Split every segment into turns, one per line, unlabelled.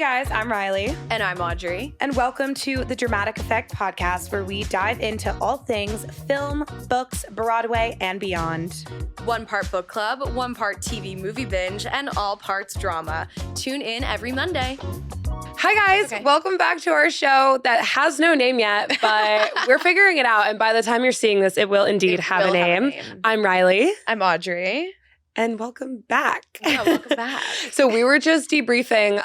guys, I'm Riley.
And I'm Audrey.
And welcome to the Dramatic Effect podcast, where we dive into all things film, books, Broadway, and beyond.
1 part book club, 1 part TV movie binge, and all parts drama. Tune in every Monday.
Hi guys, Welcome back to our show that has no name yet, but we're figuring it out. And by the time you're seeing this, it will indeed have a name. I'm Riley.
I'm Audrey.
And welcome back.
Yeah, welcome back.
So we were just debriefing.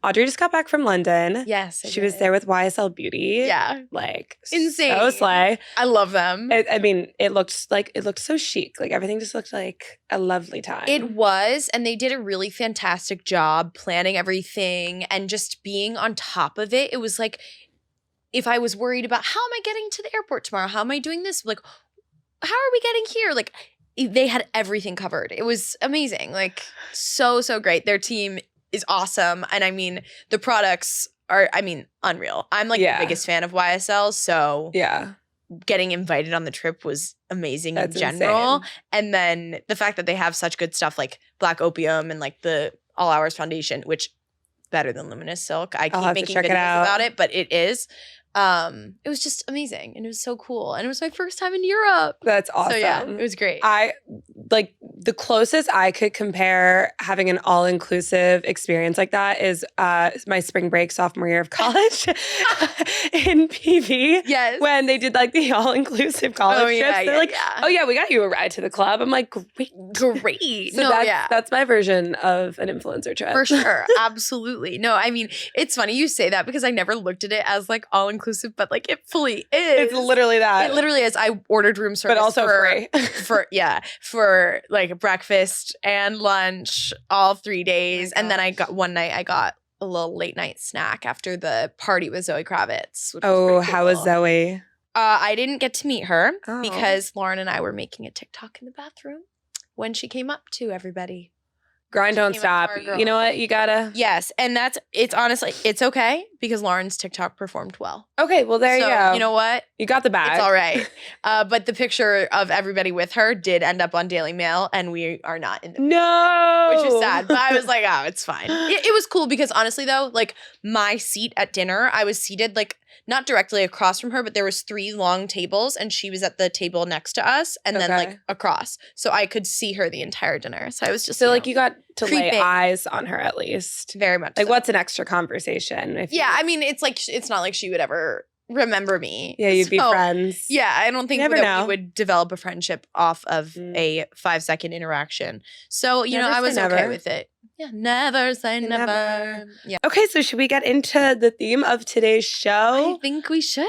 Audrey just got back from London.
Yes,
she was there with YSL Beauty.
Yeah,
like
insane.
So slay.
I love them.
It looked so chic. Like everything just looked like a lovely time.
It was, and they did a really fantastic job planning everything and just being on top of it. It was like, if I was worried about how am I getting to the airport tomorrow? How am I doing this? Like, how are we getting here? Like, they had everything covered. It was amazing. Like, so great. Their team is awesome. And I mean, the products are, unreal. I'm like the biggest fan of YSL. So getting invited on the trip was amazing in general. Insane. And then the fact that they have such good stuff like Black Opium and like the All Hours Foundation, which better than Luminous Silk. I keep making videos about it, but it is. It was just amazing and it was so cool and it was my first time in Europe.
That's awesome.
So yeah, it was great.
I like the closest I could compare having an all-inclusive experience like that is my spring break sophomore year of college in PV.
Yes.
When they did like the all-inclusive college trips. They're like,
yeah.
oh yeah, we got you a ride to the club. I'm like, great. So that's my version of an influencer trip.
For sure. Absolutely. No, I mean, it's funny you say that because I never looked at it as like all-inclusive, but like it fully is.
It's literally that.
It literally is. I ordered room service.
But also free.
for like breakfast and lunch all 3 days. And then one night I got a little late night snack after the party with Zoe Kravitz. Which was cool.
How was Zoe?
I didn't get to meet her because Lauren and I were making a TikTok in the bathroom when she came up to everybody.
Grind don't stop. You know what? You gotta.
Yes. And it's honestly, it's okay because Lauren's TikTok performed well.
Okay. Well, there you go.
You know what?
You got the bag.
It's all right. But the picture of everybody with her did end up on Daily Mail and we are not in the
No.
Which is sad. But I was like, oh, it's fine. It was cool because honestly though, like my seat at dinner, I was seated like not directly across from her, but there was 3 long tables and she was at the table next to us and then like across. So I could see her the entire dinner. So I was just
like you got to lay eyes on her at least.
Very much.
Like what's an extra conversation?
I mean, it's like it's not like she would ever remember me.
Yeah, you'd be friends.
Yeah, I don't think that we would develop a friendship off of a 5-second interaction. So, you know, I was okay with it. Yeah, never say never. Yeah.
Okay, so should we get into the theme of today's show?
I think we should.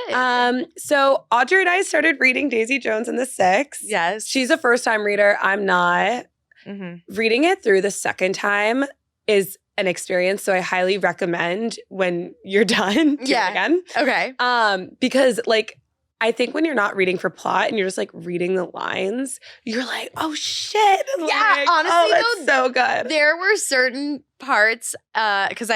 So Audrey and I started reading Daisy Jones and the Six.
Yes.
She's a first-time reader. I'm not.
Mm-hmm.
Reading it through the second time is an experience, so I highly recommend when you're done do it again.
Okay.
Because like I think when you're not reading for plot and you're just like reading the lines, you're like, oh shit.
Yeah,
like,
honestly,
that's so good.
There were certain parts because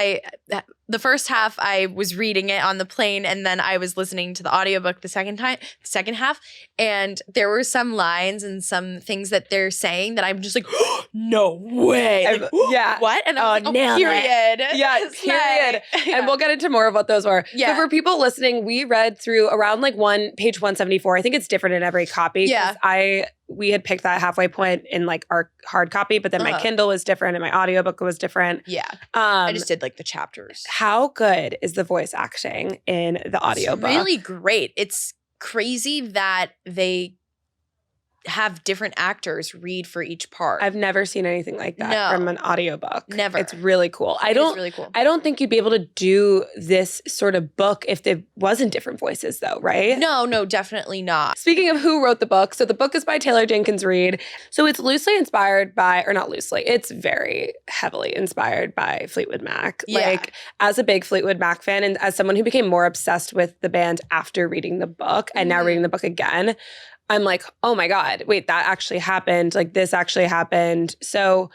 the first half I was reading it on the plane and then I was listening to the audiobook the second half, and there were some lines and some things that they're saying that I'm just like, no way. Like, what? And I'm like, period.
Yeah, period. And we'll get into more of what those were.
Yeah.
So for people listening, we read through around like page 174. I think it's different in every copy.
Yeah.
We had picked that halfway point in like our hard copy, but then my Kindle was different and my audiobook was different.
Yeah. I just did like the chapters.
How good is the voice acting in the audiobook?
It's really great. It's crazy that they have different actors read for each part.
I've never seen anything like that from an audiobook.
Never.
It's really cool.
It's really cool.
I don't think you'd be able to do this sort of book if there wasn't different voices though, right?
No, definitely not.
Speaking of who wrote the book, so the book is by Taylor Jenkins Reids. So it's loosely inspired by, or not loosely, it's very heavily inspired by Fleetwood Mac.
Yeah.
Like as a big Fleetwood Mac fan and as someone who became more obsessed with the band after reading the book and now reading the book again, I'm like, oh my God, wait, that actually happened. Like this actually happened. So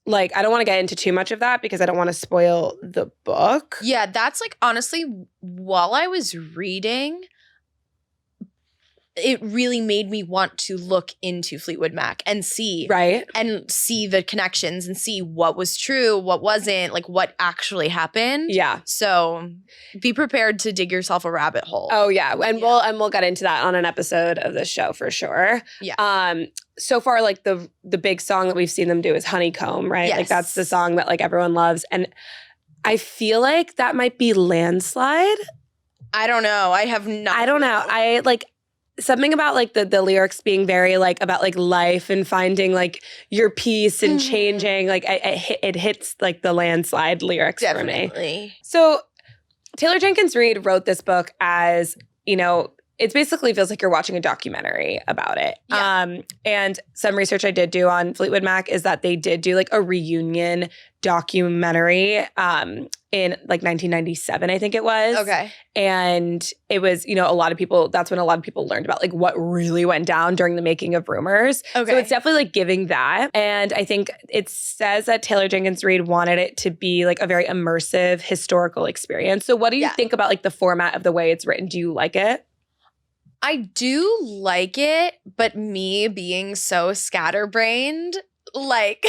like, I don't want to get into too much of that because I don't want to spoil the book.
Yeah, that's like, honestly, while I was reading, it really made me want to look into Fleetwood Mac and see.
Right.
And see the connections and see what was true, what wasn't, like what actually happened.
Yeah.
So be prepared to dig yourself a rabbit hole.
Oh yeah. And we'll get into that on an episode of this show for sure.
Yeah.
So far, like the big song that we've seen them do is Honeycomb, right?
Yes.
Like that's the song that like everyone loves. And I feel like that might be Landslide.
I don't know. I have not.
I don't know. I like something about like the lyrics being very like about like life and finding like your peace and changing. Like it hits like the Landslide lyrics for me. So Taylor Jenkins Reid wrote this book as, you know, it basically feels like you're watching a documentary about it.
Yeah.
And some research I did do on Fleetwood Mac is that they did do like a reunion documentary in like 1997, I think it was.
Okay.
And it was, you know, that's when a lot of people learned about like what really went down during the making of Rumors.
Okay.
So it's definitely like giving that. And I think it says that Taylor Jenkins Reid wanted it to be like a very immersive historical experience. So what do you think about like the format of the way it's written? Do you like it?
I do like it, but me being so scatterbrained, like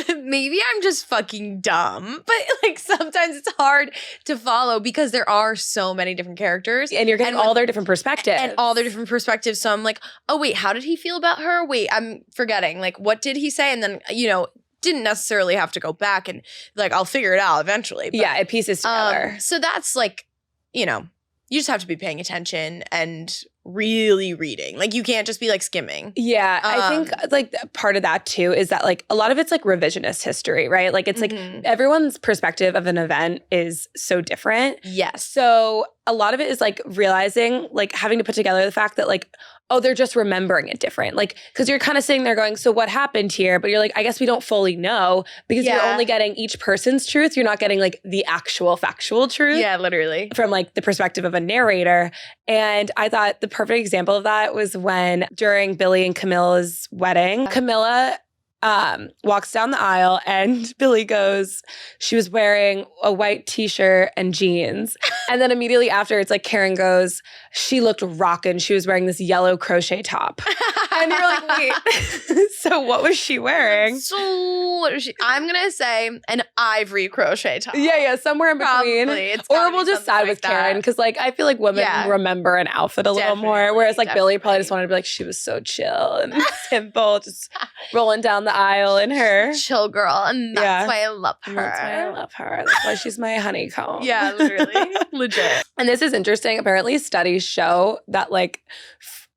maybe I'm just fucking dumb, but like sometimes it's hard to follow because there are so many different characters.
And you're getting all their different perspectives.
And all their different perspectives. So I'm like, oh wait, how did he feel about her? Wait, I'm forgetting. Like, what did he say? And then, you know, didn't necessarily have to go back and like, I'll figure it out eventually. But,
yeah, it pieces together.
So that's like, you know, you just have to be paying attention and really reading. Like you can't just be like skimming.
Yeah, I think like part of that too is that like a lot of it's like revisionist history, right? Like it's like everyone's perspective of an event is so different.
Yes.
So a lot of it is like realizing, like having to put together the fact that like, oh, they're just remembering it different. Like, because you're kind of sitting there going, so what happened here? But you're like, I guess we don't fully know because you're only getting each person's truth. You're not getting like the actual factual truth.
Yeah, literally.
From like the perspective of a narrator. And I thought the perfect example of that was when during Billy and Camilla's wedding, Camilla walks down the aisle and Billy goes, she was wearing a white t-shirt and jeans. And then immediately after, it's like Karen goes, she looked rockin'. She was wearing this yellow crochet top. And you're like, wait, so what was she wearing?
So what was she? I'm going to say an ivory crochet top.
Yeah, somewhere in between. Or we'll just side with Karen because like I feel like women remember an outfit a little more. Whereas like Billy probably just wanted to be like, she was so chill and simple, just rolling down the aisle in her.
Chill girl. And that's why I love her.
That's why I love her. That's why she's my honeycomb.
Yeah, literally. Legit.
And this is interesting. Apparently studies show that like,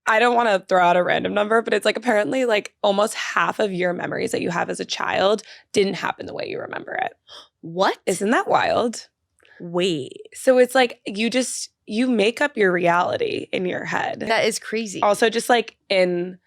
I don't want to throw out a random number, but it's like apparently like almost half of your memories that you have as a child didn't happen the way you remember it.
What?
Isn't that wild?
Wait.
So it's like you make up your reality in your head.
That is crazy.
Also just like in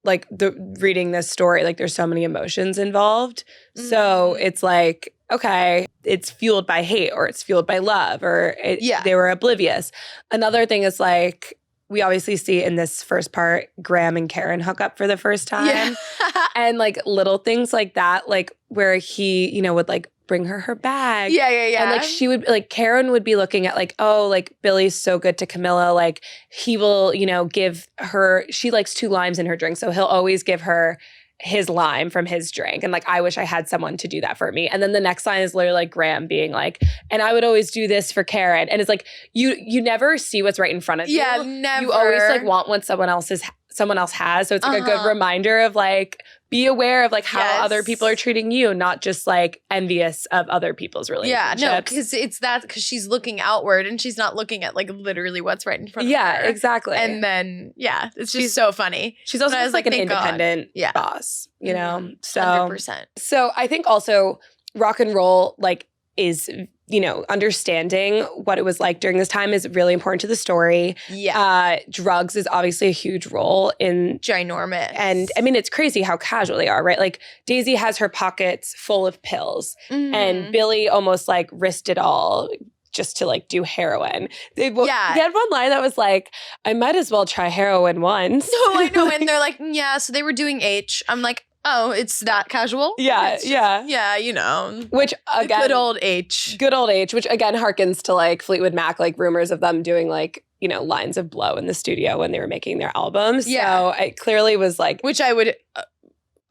like the reading this story, like there's so many emotions involved. So it's like, okay, it's fueled by hate or it's fueled by love or they were oblivious. Another thing is like, we obviously see in this first part, Graham and Karen hook up for the first time.
Yeah.
And like little things like that, like where he, you know, would like bring her bag.
Yeah.
And like she would, like Karen would be looking at like, oh, like Billy's so good to Camilla. Like he will, you know, give her, she likes 2 limes in her drink. So he'll always give her his lime from his drink. And like, I wish I had someone to do that for me. And then the next line is literally like Graham being like, and I would always do this for Karen. And it's like, you never see what's right in front of you.
Yeah, never.
You always like want what someone else has. So it's like a good reminder of like, be aware of like how other people are treating you, not just like envious of other people's relationships.
Yeah, no, because it's that because she's looking outward and she's not looking at like literally what's right in front of her.
Yeah, exactly.
And then it's just so funny.
She's also just like an independent boss, you know? So
100%.
So I think also rock and roll like is, you know, understanding what it was like during this time is really important to the story.
Yeah.
Drugs is obviously a huge role in
ginormous.
And I mean, it's crazy how casual they are, right? Like Daisy has her pockets full of pills and Billy almost like risked it all just to like do heroin. He had one line that was like, I might as well try heroin once.
No, I know. And they're like, yeah, so they were doing H. I'm like, oh, it's that casual?
Yeah,
yeah, you know.
Which again,
good old H,
which again harkens to like Fleetwood Mac, like rumors of them doing like you know, lines of blow in the studio when they were making their albums.
Yeah.
So it clearly was like,
Which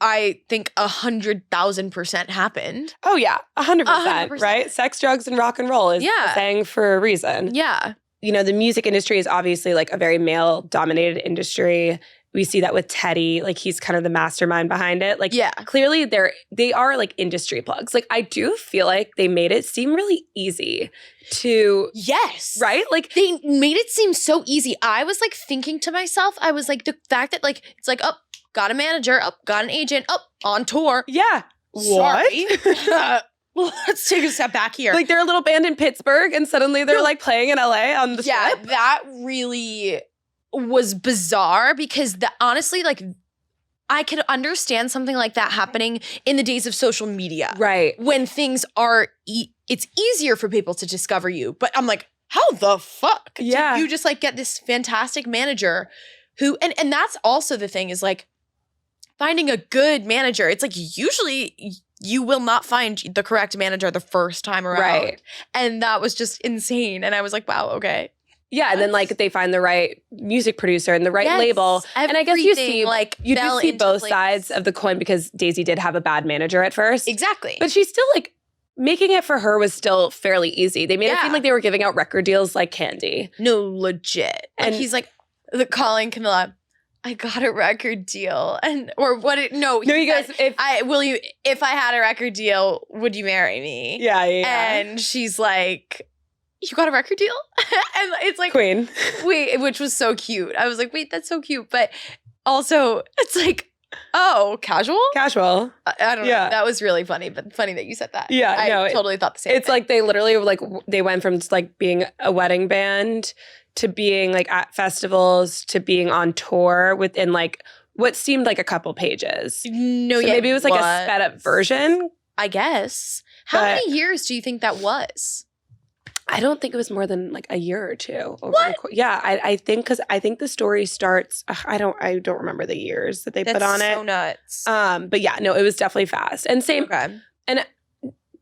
I think 100,000% happened.
oh yeah, 100%,
100%.
right? Sex, drugs, and rock and roll is
Yeah.
saying for a reason.
Yeah.
You know, the music industry is obviously like a very male-dominated industry. We see that with Teddy. Like, he's kind of the mastermind behind it. Like,
Yeah.
clearly they are like industry plugs. Like, I do feel like they made it seem really easy to,
Yes.
right? Like,
They made it seem so easy. I was like thinking to myself, I was like, the fact that like, it's like, oh, got a manager, oh, got an agent, oh, on tour.
yeah.
Sorry. Let's take a step back here.
Like, they're a little band in Pittsburgh and suddenly they're like playing in LA on the
yeah,
strip.
that really was bizarre because honestly, like, I could understand something like that happening in the days of social media.
Right.
When things are, it's easier for people to discover you. But I'm like, how the fuck
Yeah.
did you just like get this fantastic manager who, and that's also the thing is like finding a good manager. It's like usually you will not find the correct manager the first time around.
Right.
And that was just insane. And I was like, wow, okay.
Yeah, and then like they find the right music producer and the right
Yes,
label. And I guess you
everything,
see
like,
you
fell
do see
into
both
place.
sides of the coin because Daisy did have a bad manager at first.
Exactly.
But she's still like making it for her was still fairly easy. They made it
Yeah.
seem like they were giving out record deals like candy.
No, legit. And
And-
he's like, calling Camilla, I got a record deal. And, or what,
No, you guys,
said, if I had a record deal, would you marry me?
yeah.
And she's like, you got a record deal? And it's like,
Queen.
wait, which was so cute. I was like, wait, that's so cute. But also, it's like, oh, casual?
Casual.
I don't
Yeah.
know. That was really funny, but funny that you said that.
Yeah,
I
no,
totally thought the same
It's
thing.
like they literally like they went from just like being a wedding band to being like at festivals to being on tour within like what seemed like a couple pages.
No,
So
yeah,
maybe it was like a
what?
sped up version.
I guess. How
But-
many years do you think that was?
I don't think it was more than like a year or two. Over
What?
Yeah, I think because I think the story starts. I don't remember the years that they put on
so
it.
nuts.
But yeah, no, it was definitely fast. And same.
Okay.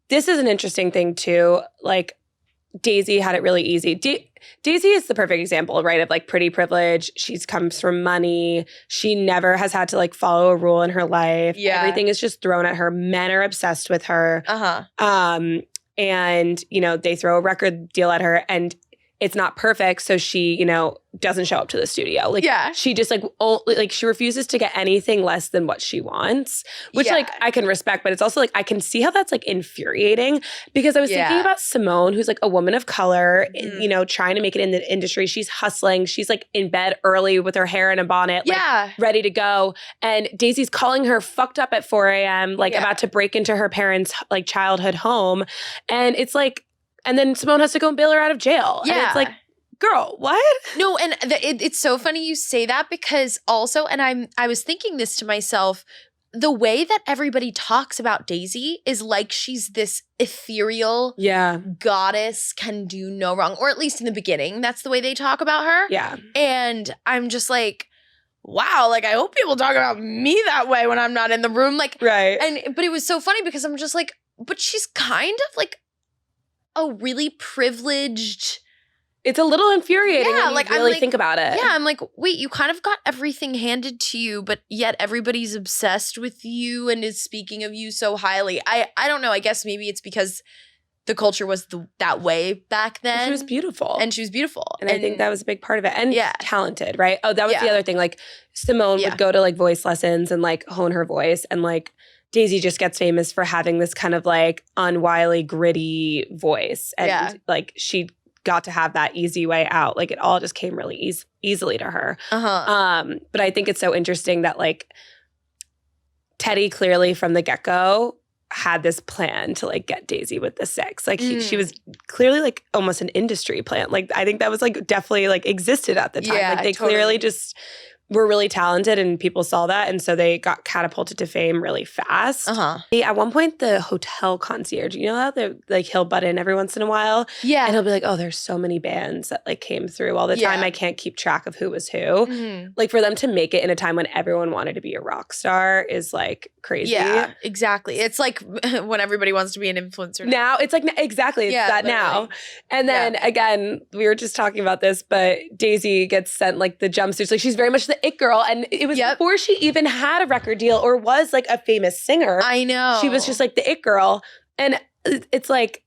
This is an interesting thing too. Like Daisy had it really easy. Daisy is the perfect example, right? Of like pretty privilege. She's comes from money. She never has had to like follow a rule in her life.
Yeah.
Everything is just thrown at her. Men are obsessed with her.
Uh-huh.
And, you know, they throw a record deal at her and it's not perfect. So she, you know, doesn't show up to the studio. Like,
Yeah.
she just like she refuses to get anything less than what she wants, which
Yeah.
like I can respect, but it's also like I can see how that's like infuriating because I was thinking
Yeah.
about Simone, who's like a woman of color,
Mhm.
you know, trying to make it in the industry. She's hustling. She's like in bed early with her hair in a bonnet. Like,
Yeah.
ready to go. And Daisy's calling her fucked up at 4 a.m., like
Yeah.
about to break into her parents' like childhood home. And it's like, and then Simone has to go and bail her out of jail. And
Yeah.
it's like, girl, what?
No, and it's so funny you say that because also, and I was thinking this to myself, the way that everybody talks about Daisy is like she's this ethereal
Yeah.
goddess, can do no wrong, or at least in the beginning, that's the way they talk about her.
Yeah.
And I'm just like, wow, like I hope people talk about me that way when I'm not in the room. Like,
Right.
but it was so funny because I'm just like, but she's kind of like a really privileged.
It's a little infuriating
Yeah,
when you
like, I'm
really
like-
think about it.
Yeah, I'm like, wait, you kind of got everything handed to you, but yet everybody's obsessed with you and is speaking of you so highly. I don't know. I guess maybe it's because the culture was that way back then.
And she was beautiful.
And she was beautiful.
And I think that was a big part of it. And
Yeah.
talented, right? Oh, that was the
Yeah.
other thing. Like Simone
Yeah.
would go to like voice lessons and like hone her voice. And like Daisy just gets famous for having this kind of like unwily, gritty voice. And
Yeah.
like she got to have that easy way out. Like it all just came really easily to her.
Uh-huh.
But I think it's so interesting that like Teddy clearly from the get-go had this plan to like get Daisy with the sex. Like she was clearly like almost an industry plan. Like I think that was like definitely like existed at the time.
Yeah,
like they
totally.
clearly just were really talented and people saw that. And so they got catapulted to fame really fast. At one point, the hotel concierge, you know how he'll butt in every once in a while?
Yeah.
And he'll be like, oh, there's so many bands that like came through all the time. I can't keep track of who was who. Like for them to make it in a time when everyone wanted to be a rock star is like crazy.
Yeah, exactly. It's like when everybody wants to be an influencer.
Now it's like, exactly. It's that literally. Now. And then again, we were just talking about this, but Daisy gets sent like the jumpsuits. Like she's very much the it girl. And it was before she even had a record deal or was like a famous singer.
I know.
She was just like the it girl. And it's like,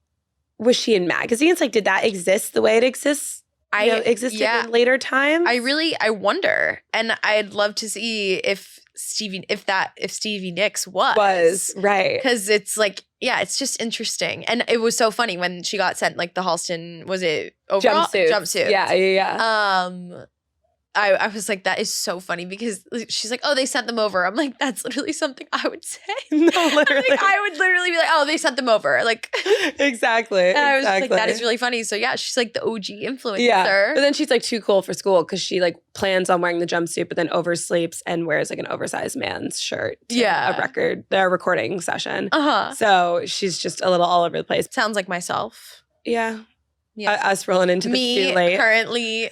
was she in magazines? Like, did that exist the way it exists? Existed in later times?
I wonder. And I'd love to see if Stevie Nicks was.
Right.
Because it's like, it's just interesting. And it was so funny when she got sent like the Halston, was it overall? Jumpsuit.
Yeah.
I was like, that is so funny because she's like, oh, they sent them over. I'm like, that's literally something I would say. No, literally. Like, I would literally be like, oh, they sent them over. Like,
exactly.
And I was just like, that is really funny. So yeah, she's like the OG influencer. Yeah.
But then she's like too cool for school because she like plans on wearing the jumpsuit, but then oversleeps and wears like an oversized man's shirt to a recording session. So she's just a little all over the place.
Sounds like myself.
Yeah. Us rolling into the studio late.
Currently,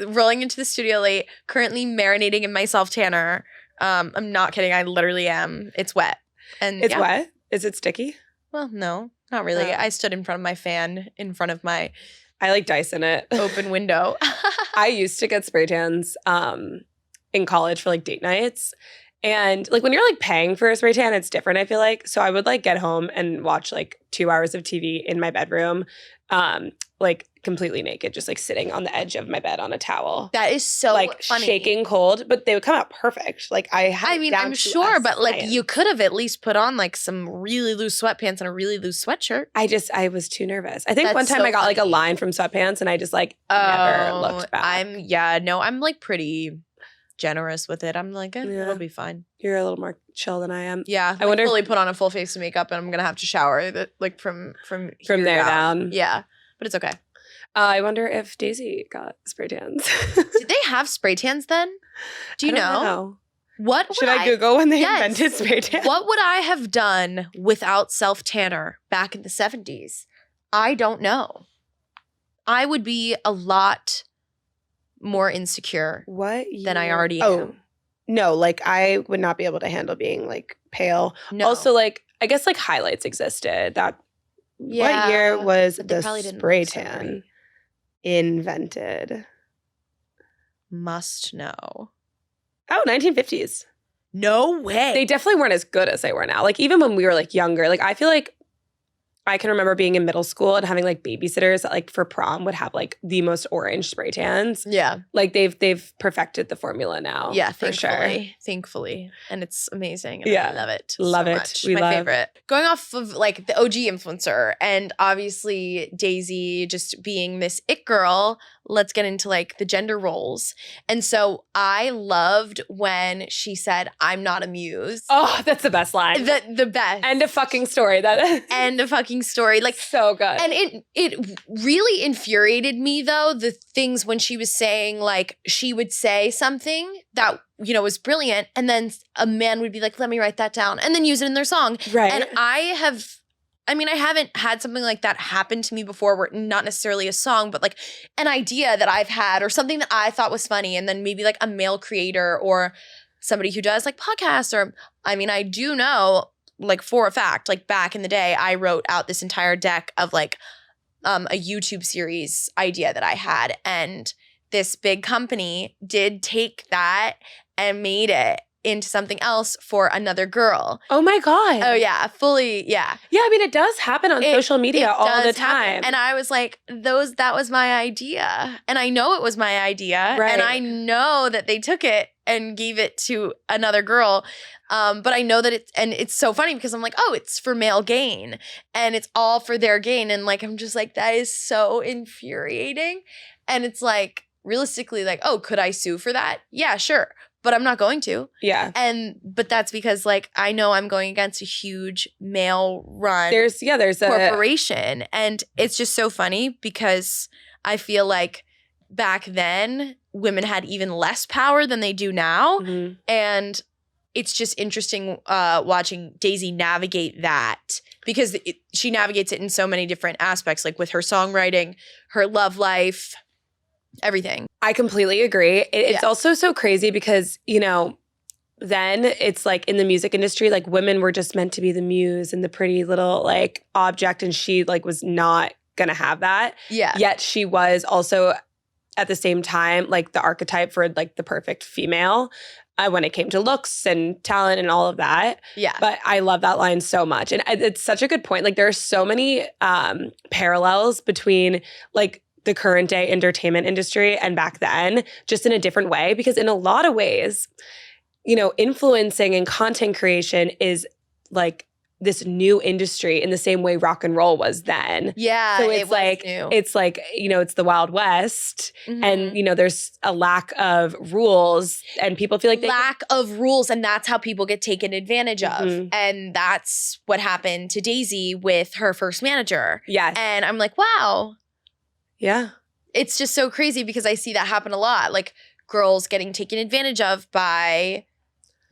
rolling into the studio late, currently marinating in my self-tanner. I'm not kidding. I literally am. It's wet. And
it's wet? Is it sticky?
Well, no, not really. I stood in front of my fan, in front of my
I like Dyson it.
Open window.
I used to get spray tans in college for like date nights. And like when you're like paying for a spray tan, it's different, I feel like. So I would like get home and watch like 2 hours of TV in my bedroom. Like completely naked, just like sitting on the edge of my bed on a towel.
That is so
like
funny.
Shaking cold, but they would come out perfect. Like I'm
sure, but like you could have at least put on like some really loose sweatpants and a really loose sweatshirt.
I was too nervous. I think one time I got like a line from sweatpants and I just like never looked back.
I'm like pretty generous with it. I'm like, it'll be fine.
You're a little more chill than I am.
Yeah, I wonder fully put on a full face of makeup and I'm gonna have to shower like from
there down.
Yeah. But it's okay.
I wonder if Daisy got spray tans.
Did they have spray tans then? Do you know? What
should I Google when they invented spray tans?
What would I have done without self-tanner back in the 70s? I don't know. I would be a lot more insecure than I already am.
No, like I would not be able to handle being like pale. No. Also, like I guess like highlights existed. What year was the spray tan invented?
Must know.
Oh, 1950s.
No way.
They definitely weren't as good as they were now. Like even when we were like younger, like I feel like I can remember being in middle school and having like babysitters that like for prom would have like the most orange spray tans.
Yeah.
Like they've perfected the formula now.
Yeah,
for sure.
Thankfully. And it's amazing. And I love it.
Love
so
it.
Much. My favorite. Going off of like the OG influencer and obviously Daisy just being this it girl, let's get into like the gender roles. And so I loved when she said, I'm not a muse.
Oh, that's the best line.
The best.
End of fucking story.
End of fucking story. Like
so good.
And it really infuriated me though, the things when she was saying like she would say something that was brilliant and then a man would be like, let me write that down and then use it in their song.
Right.
And I haven't had something like that happen to me before where not necessarily a song, but like an idea that I've had or something that I thought was funny and then maybe like a male creator or somebody who does like podcasts or I do know like for a fact, like back in the day, I wrote out this entire deck of like a YouTube series idea that I had. And this big company did take that and made it into something else for another girl.
Oh my God.
Oh yeah, fully, yeah.
Yeah, it does happen on social media all the time.
And I was like, that was my idea. And I know it was my idea.
Right.
And I know that they took it and gave it to another girl. But I know that it's so funny because I'm like, oh, it's for male gain and it's all for their gain. And like, I'm just like, that is so infuriating. And it's like, realistically, like, oh, could I sue for that? Yeah, sure. But I'm not going to.
Yeah.
But that's because like I know I'm going against a huge male run
there's
corporation. And it's just so funny because I feel like back then women had even less power than they do now.
Mm-hmm.
And it's just interesting watching Daisy navigate that because she navigates it in so many different aspects, like with her songwriting, her love life, everything.
I completely agree. It's also so crazy because, you know, then it's like in the music industry, like women were just meant to be the muse and the pretty little like object, and she like was not gonna have that.
Yeah.
Yet she was also at the same time like the archetype for like the perfect female when it came to looks and talent and all of that.
Yeah.
But I love that line so much. And it's such a good point. Like there are so many parallels between like the current day entertainment industry and back then, just in a different way. Because in a lot of ways, you know, influencing and content creation is like this new industry in the same way rock and roll was then.
Yeah.
So it's like, you know, it's the Wild West, and, you know, there's a lack of rules, and people feel like
lack of rules, and that's how people get taken advantage of. And that's what happened to Daisy with her first manager.
Yes.
And I'm like, wow.
Yeah.
It's just so crazy because I see that happen a lot. Like girls getting taken advantage of by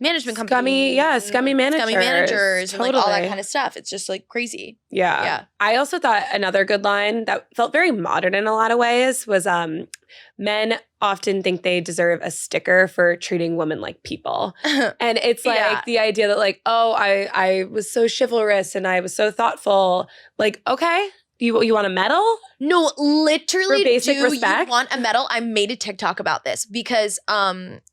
management companies.
Scummy managers.
Totally. And like all that kind of stuff. It's just like crazy.
Yeah. I also thought another good line that felt very modern in a lot of ways was men often think they deserve a sticker for treating women like people. And it's like the idea that like, oh, I was so chivalrous and I was so thoughtful. Like, okay. You want a medal?
No, literally,
for basic respect?
You want a medal? I made a TikTok about this because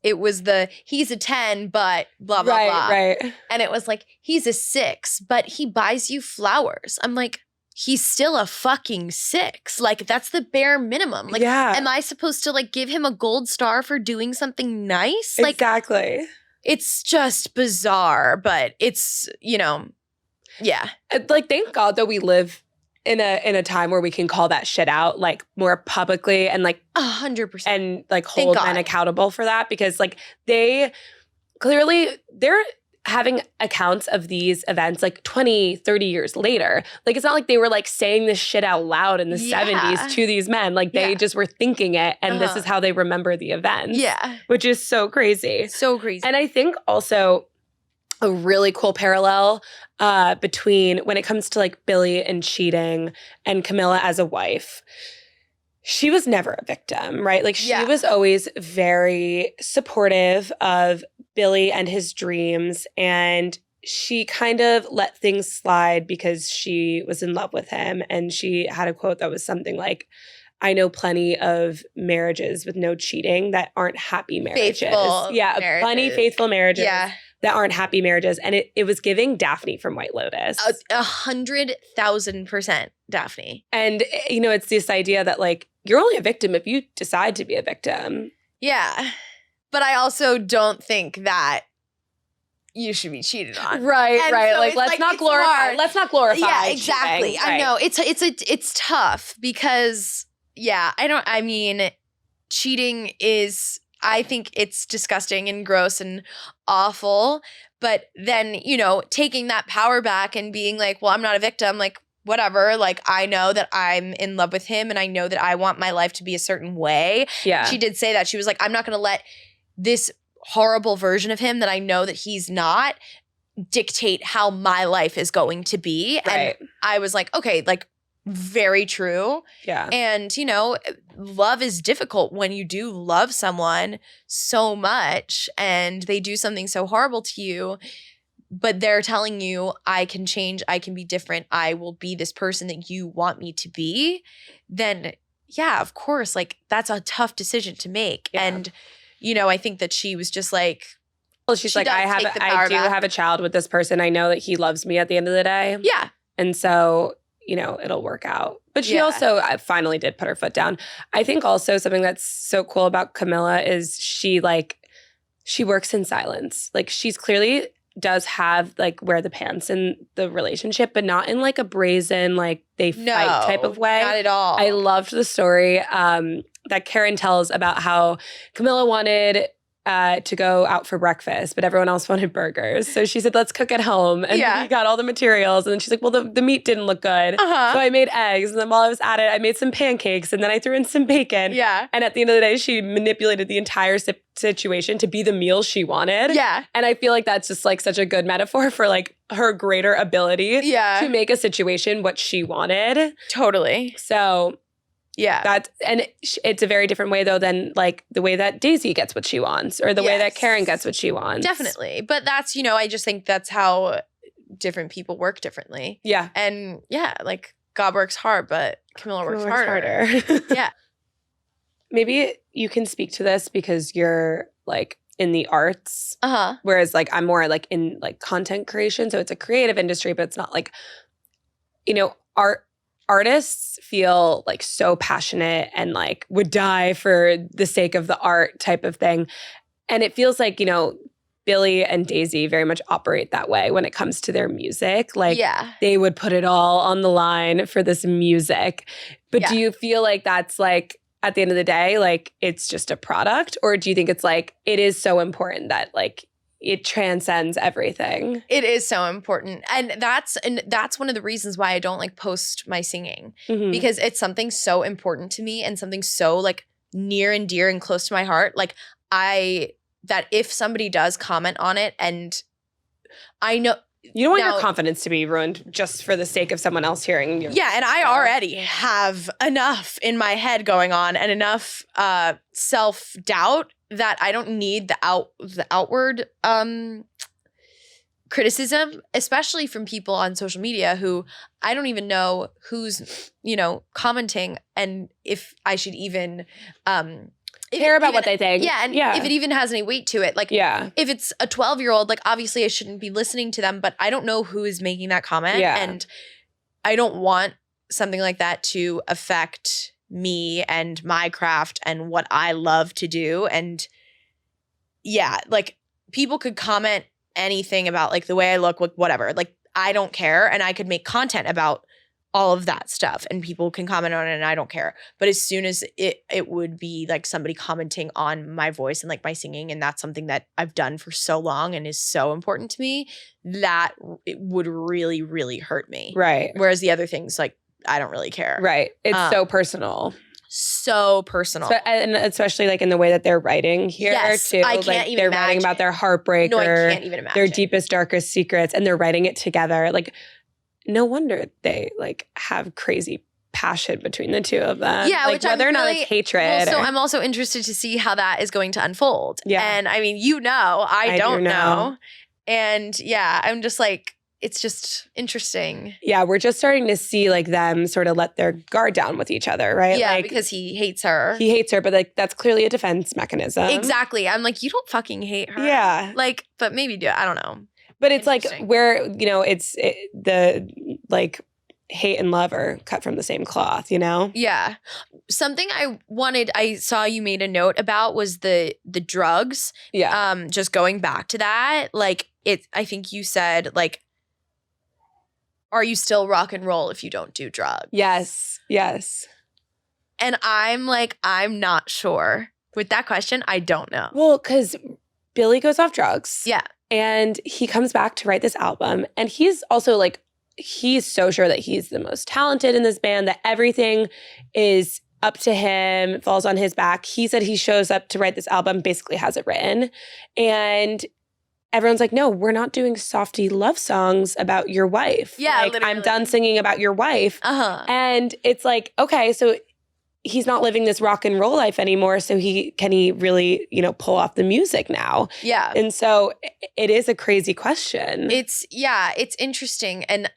it was he's a 10, but blah, blah, blah.
Right.
And it was like, he's a 6, but he buys you flowers. I'm like, he's still a fucking 6. Like, that's the bare minimum. Like, am I supposed to like give him a gold star for doing something nice? Like,
exactly.
It's just bizarre, but it's, you know, yeah.
Like, thank God that we live in a time where we can call that shit out like more publicly and like
100%
and like hold men accountable for that, because like they're having accounts of these events like 20, 30 years later. Like it's not like they were like saying this shit out loud in the 70s to these men. Like they just were thinking it, and this is how they remember the events.
Yeah.
Which is so crazy.
So crazy.
And I think also a really cool parallel between when it comes to like Billy and cheating and Camilla as a wife. She was never a victim, right? Like she was always very supportive of Billy and his dreams, and she kind of let things slide because she was in love with him. And she had a quote that was something like, I know plenty of marriages with no cheating that aren't happy marriages.
Marriages.
Plenty faithful marriages that aren't happy marriages. And it was giving Daphne from White Lotus.
100,000% Daphne.
And, you know, it's this idea that like, you're only a victim if you decide to be a victim.
Yeah. But I also don't think that you should be cheated on.
Right.
So
like, let's not glorify. Let's not glorify.
Yeah, exactly.
Cheating.
I know. It's tough because cheating is, I think it's disgusting and gross and awful. But then, you know, taking that power back and being like, well, I'm not a victim, like, whatever. Like, I know that I'm in love with him and I know that I want my life to be a certain way.
Yeah.
She did say that. She was like, I'm not going to let this horrible version of him that I know that he's not dictate how my life is going to be.
Right.
And I was like, okay, like, very true.
Yeah.
And, you know, love is difficult when you do love someone so much and they do something so horrible to you, but they're telling you, I can change, I can be different, I will be this person that you want me to be. Then, yeah, of course, like that's a tough decision to make. Yeah. And, you know, I think that she was just like,
well, she's like, I do have a child with this person. I know that he loves me at the end of the day.
Yeah.
And so, you know, it'll work out. But she also finally did put her foot down. I think also something that's so cool about Camilla is she works in silence. Like she's clearly does have like wear the pants in the relationship, but not in like a brazen, like they fight type of way.
Not at all.
I loved the story that Karen tells about how Camilla wanted to go out for breakfast, but everyone else wanted burgers. So she said, let's cook at home. And we got all the materials. And then she's like, well, the meat didn't look good. So I made eggs. And then while I was at it, I made some pancakes. And then I threw in some bacon.
Yeah.
And at the end of the day, she manipulated the entire situation to be the meal she wanted.
Yeah.
And I feel like that's just like such a good metaphor for like her greater ability to make a situation what she wanted.
Totally.
So it's a very different way though than like the way that Daisy gets what she wants or the way that Karen gets what she wants.
Definitely. But that's, I just think that's how different people work differently.
Yeah.
And like God works hard, but Camilla works harder. Yeah.
Maybe you can speak to this because you're like in the arts. Whereas like I'm more like in like content creation. So it's a creative industry, but it's not like, artists feel like so passionate and like would die for the sake of the art type of thing. And it feels like, Billy and Daisy very much operate that way when it comes to their music. Like they would put it all on the line for this music. But do you feel like that's like at the end of the day, like it's just a product? Or do you think it's like it is so important that like it transcends everything?
It is so important. And that's one of the reasons why I don't like post my singing because it's something so important to me and something so like near and dear and close to my heart. Like that if somebody does comment on it and I know
you don't want your confidence to be ruined just for the sake of someone else hearing your
and I already have enough in my head going on and enough self-doubt that I don't need the outward criticism, especially from people on social media who I don't even know who's, commenting and if I should even
care about what they think.
Yeah, and if it even has any weight to it. Like if it's a 12-year-old, like obviously I shouldn't be listening to them, but I don't know who is making that comment. And I don't want something like that to affect me and my craft and what I love to do. And like people could comment anything about like the way I look, whatever. Like I don't care. And I could make content about all of that stuff and people can comment on it and I don't care. But as soon as it would be like somebody commenting on my voice and like my singing, and that's something that I've done for so long and is so important to me, that it would really, really hurt me.
Right.
Whereas the other things, like, I don't really care.
Right. It's so personal.
So personal.
And especially like in the way that they're writing here too.
I can't
like
even
they're
imagine.
Writing about their heartbreaker.
No, I can't even imagine.
Their deepest, darkest secrets, and they're writing it together. Like no wonder they like have crazy passion between the two of them.
Yeah,
like
which
whether
I'm
or not
really,
it's hatred.
So I'm also interested to see how that is going to unfold.
Yeah.
And I mean, I don't know. And I'm just like, it's just interesting.
Yeah, we're just starting to see like them sort of let their guard down with each other, right?
Yeah,
like,
because he hates her.
He hates her, but like that's clearly a defense mechanism.
Exactly. I'm like, you don't fucking hate her.
Yeah.
Like, but maybe do. I don't know.
But it's like where, the like hate and love are cut from the same cloth,
Yeah. Something I saw you made a note about was the drugs.
Yeah.
Just going back to that, like I think you said like, are you still rock and roll if you don't do drugs?
Yes. Yes.
And I'm like, I'm not sure. With that question, I don't know.
Well, because Billy goes off drugs.
Yeah.
And he comes back to write this album. And he's also like, he's so sure that he's the most talented in this band, that everything is up to him, falls on his back. He said he shows up to write this album, basically has it written. And everyone's like, no, we're not doing softy love songs about your wife.
Yeah,
like,
literally.
I'm done singing about your wife. And it's like, okay, so he's not living this rock and roll life anymore. So can he really, pull off the music now?
Yeah.
And so it is a crazy question.
It's interesting. And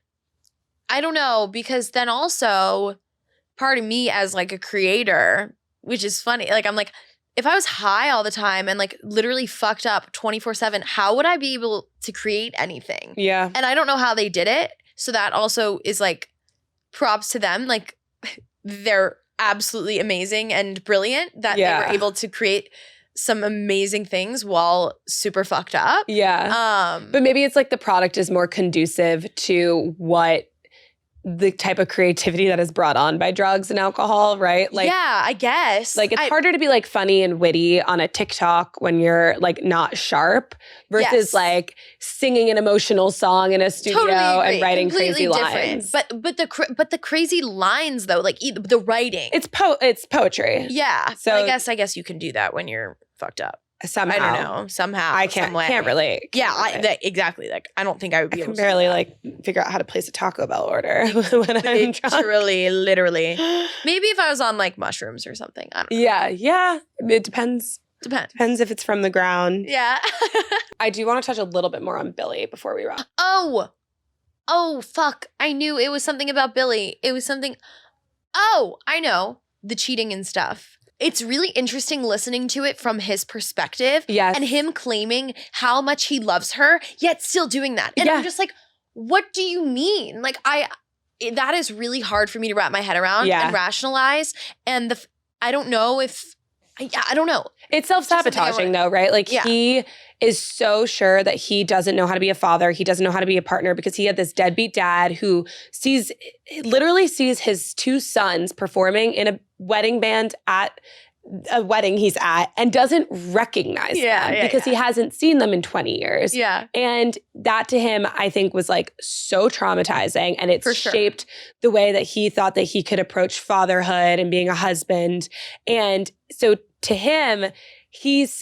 I don't know, because then also part of me as like a creator, which is funny, like I'm like, if I was high all the time and like literally fucked up 24/7, how would I be able to create anything?
Yeah.
And I don't know how they did it. So that also is like props to them. Like they're absolutely amazing and brilliant that they were able to create some amazing things while super fucked up.
Yeah. But maybe it's like the product is more conducive to what the type of creativity that is brought on by drugs and alcohol, right? Like,
yeah, I guess.
Like it's harder to be like funny and witty on a TikTok when you're like not sharp versus like singing an emotional song in a studio and writing crazy lines.
But the crazy lines though, like the writing,
it's poetry.
Yeah.
So
I guess you can do that when you're fucked up.
Somehow.
I don't know. Somehow.
I can't relate.
Exactly. Like, I don't think I would be able to
barely like figure out how to place a Taco Bell order when I'm drunk.
Literally. Maybe if I was on like mushrooms or something. I don't know.
Yeah. It depends. Depends if it's from the ground.
Yeah.
I do want to touch a little bit more on Billy before we wrap.
Oh, fuck. I knew it was something about Billy. It was something. Oh, I know. The cheating and stuff. It's really interesting listening to it from his perspective.
Yes.
And him claiming how much he loves her, yet still doing that. And I'm just like, what do you mean? Like, that is really hard for me to wrap my head around and rationalize. And I don't know if, I don't know.
It's self-sabotaging though, right? Like he is so sure that he doesn't know how to be a father. He doesn't know how to be a partner because he had this deadbeat dad who literally sees his two sons performing in a wedding band at a wedding he's at and doesn't recognize them because he hasn't seen them in 20 years.
Yeah.
And that to him, I think, was like so traumatizing. And it's shaped the way that he thought that he could approach fatherhood and being a husband. And so to him, he's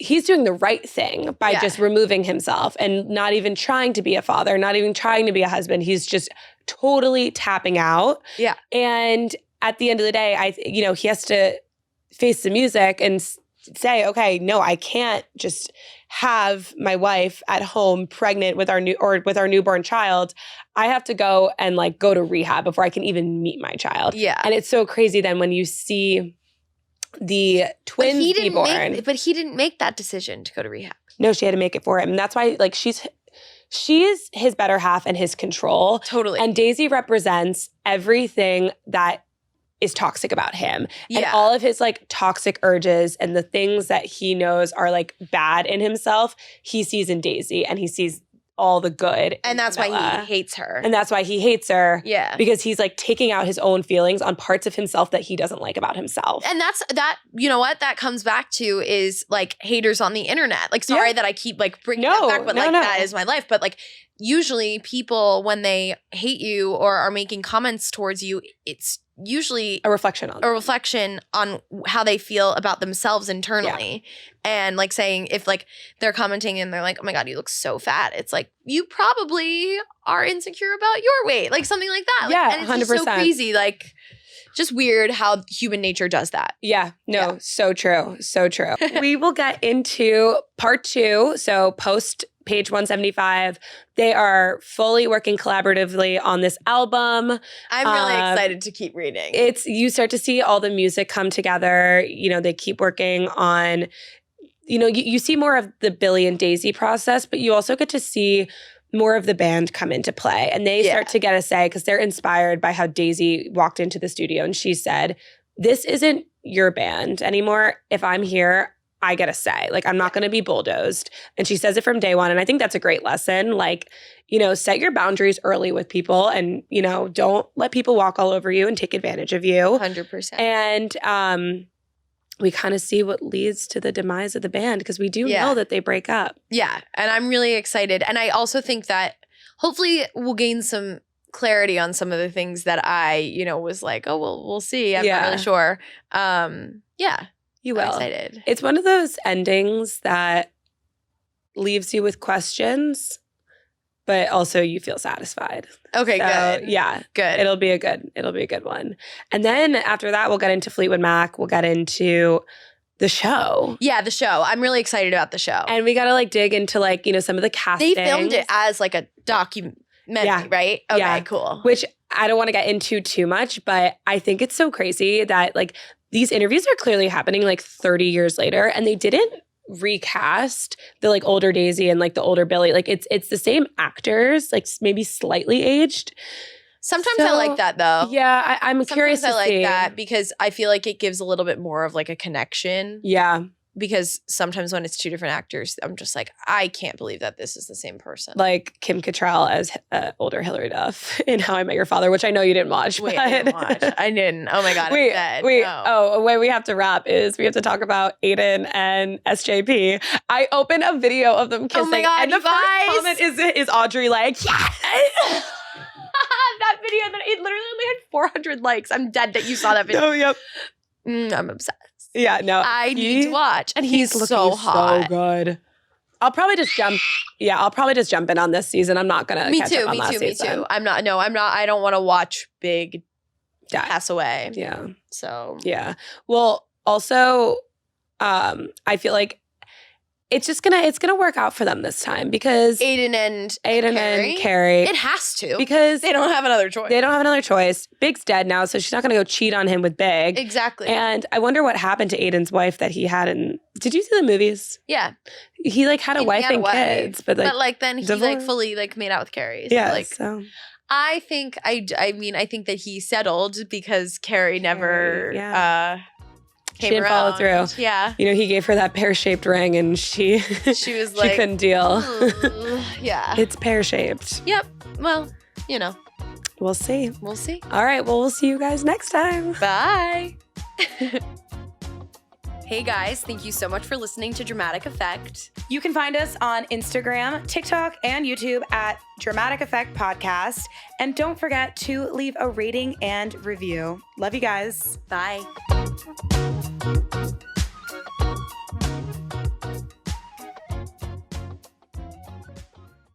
doing the right thing by just removing himself and not even trying to be a father, not even trying to be a husband. He's just totally tapping out.
Yeah.
And at the end of the day, he has to face the music and say, okay, no, I can't just have my wife at home pregnant with our newborn child. I have to go and like go to rehab before I can even meet my child. Yeah. And it's so crazy then when you see the twins be born.
But he didn't make that decision to go to rehab.
No, she had to make it for him. And that's why like she's his better half and his control.
Totally.
And Daisy represents everything that is toxic about him. And all of his like toxic urges and the things that he knows are like bad in himself, he sees in Daisy and he sees all the good.
And that's why he hates her.
And that's why he hates her.
Yeah.
Because he's like taking out his own feelings on parts of himself that he doesn't like about himself.
And you know what that comes back to is like haters on the internet. Like, sorry that I keep like bringing that back, but that is my life. But like usually people, when they hate you or are making comments towards you, it's usually
a reflection
on how they feel about themselves internally. And like saying, if like they're commenting and they're like, oh my God, you look so fat. It's like, you probably are insecure about your weight. Like something like that.
Yeah,
and it's 100%. Just so crazy. Like just weird how human nature does that.
Yeah. No, so true. So true. We will get into part 2. So post page 175. They are fully working collaboratively on this album.
I'm really excited to keep reading.
You start to see all the music come together. They keep working on, you see more of the Billy and Daisy process, but you also get to see more of the band come into play. And they start to get a say because they're inspired by how Daisy walked into the studio and she said, this isn't your band anymore. If I'm here, I get a say. Like, I'm not going to be bulldozed. And she says it from day one. And I think that's a great lesson. Like, set your boundaries early with people and, don't let people walk all over you and take advantage of you.
100%.
And we kind of see what leads to the demise of the band because we do know that they break up.
Yeah. And I'm really excited. And I also think that hopefully we'll gain some clarity on some of the things that I, was like, oh, well, we'll see. I'm not really sure.
You will.
I'm excited.
It's one of those endings that leaves you with questions, but also you feel satisfied.
Okay, good.
Yeah.
Good.
It'll be a good one. And then after that, we'll get into Fleetwood Mac. We'll get into the show.
Yeah, the show. I'm really excited about the show.
And we got to like dig into like, some of the casting.
They filmed it as like a documentary, right? Okay, cool.
Which I don't want to get into too much, but I think it's so crazy that like these interviews are clearly happening like 30 years later and they didn't recast the like older Daisy and like the older Billy. Like it's the same actors, like maybe slightly aged.
Sometimes I like that though.
Yeah, I'm curious to see.
I like that because I feel like it gives a little bit more of like a connection.
Yeah.
because sometimes when it's two different actors, I'm just like, I can't believe that this is the same person.
Like Kim Cattrall as older Hilary Duff in How I Met Your Father, which I know you didn't watch.
Wait,
but...
I didn't watch. I didn't. Oh my God.
Wait,
I'm dead. No.
Oh, way we have to wrap is we have to talk about Aiden and SJP. I opened a video of them kissing.
Oh my God,
and the
you guys.
first comment is Audrey like, yes!
That video, that it literally only had 400 likes. I'm dead that you saw that video.
Oh, yep.
I'm obsessed.
Yeah, no.
I need to watch. And he's so hot.
So good. I'll probably just jump in on this season. I'm not gonna catch up on last season.
I'm not. I don't want to watch Big pass away.
Yeah.
So
yeah. Well, also, I feel like it's gonna work out for them this time because
Aiden and
Carrie.
It has to
because
they don't have another choice.
They don't have another choice. Big's dead now, so she's not gonna go cheat on him with Big.
Exactly.
And I wonder what happened to Aiden's wife that he had in. Did you see the movies?
Yeah.
He like had a wife and kids, but then he
like fully like made out with Carrie.
So, yeah.
Like,
so
I think I think that he settled because Carrie never
she didn't follow through.
Yeah.
You know, he gave her that pear-shaped ring and she
was like,
she couldn't deal.
Yeah.
It's pear-shaped.
Yep. Well, you know.
We'll see.
We'll see.
All right. Well, we'll see you guys next time.
Bye. Hey guys, thank you so much for listening to Dramatic Effect.
You can find us on Instagram, TikTok, and YouTube at Dramatic Effect Podcast. And don't forget to leave a rating and review. Love you guys.
Bye.